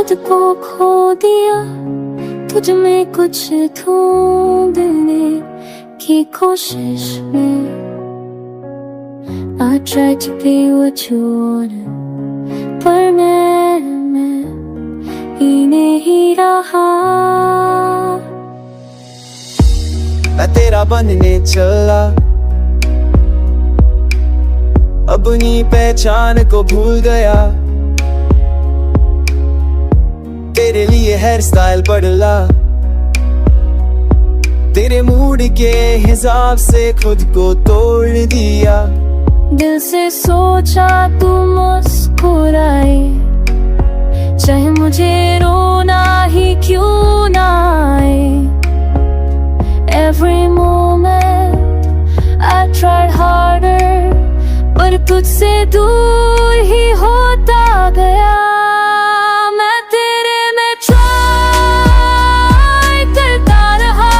खुद को खो दिया तुझ में कुछ ढूंढने की कोशिश में। I tried to be what you wanted, पर मैं ही नहीं रहा। मैं तेरा बनने चला, अपनी पहचान को भूल गया। तेरे लिए हेयर स्टाइल बदला, तेरे मूड के हिसाब से खुद को तोड़ दिया। दिल से सोचा तू मुस्कुराए, चाहे मुझे रोना ही क्यों ना आए। Every moment I tried harder, पर तुझसे दूर ही होता गया। मैं तेरे में try करता रहा,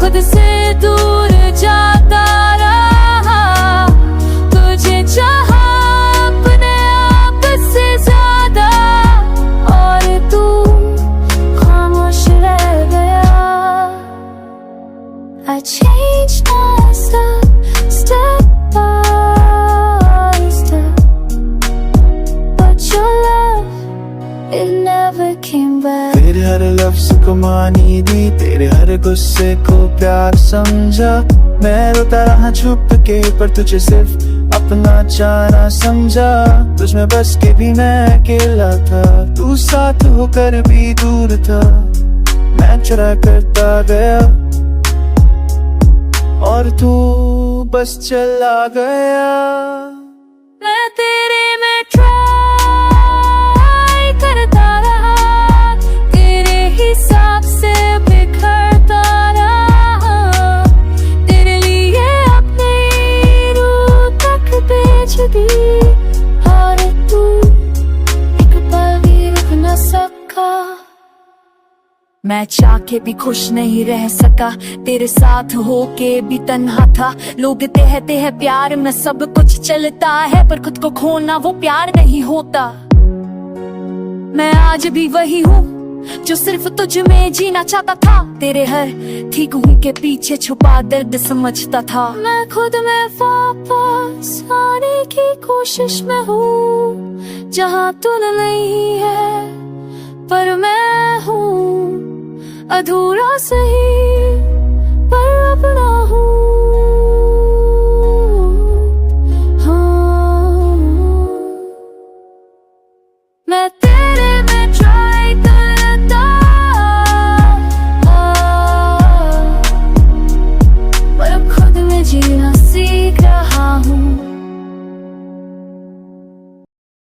खुद से दूर जाता रहा। तुझे चाहा अपने आप से ज्यादा, और तू खामोश रह गया। I changed myself step by step, but your love, it never came back. तेरे हर लफ्ज़ को मानी दी, तेरे हर गुस्से को प्यार समझा। मैं रोता रहा छुप के, पर तुझे सिर्फ अपना जाना समझा। तुझमें बस के भी मैं अकेला था, तू साथ होकर भी दूर था। मैं चुरा करता गया और तू बस चला गया। मैं तेरे में try करता रहा, तेरे हिसाब से बिखरता रहा। तेरे लिए अपनी रूह तक बेच दी, और तू एक पल भी रुक न सका। मैं चाह के भी खुश नहीं रह सका, तेरे साथ होके भी तन्हा था। लोग कहते हैं प्यार में सब कुछ चलता है, पर खुद को खोना वो प्यार नहीं होता। मैं आज भी वही हूँ जो सिर्फ तुझ में जीना चाहता था। तेरे हर ठीक हुई के पीछे छुपा दर्द समझता था। मैं खुद में वापस आने की कोशिश में हूँ, जहाँ तू नहीं है पर मैं हूँ अधूरा सही।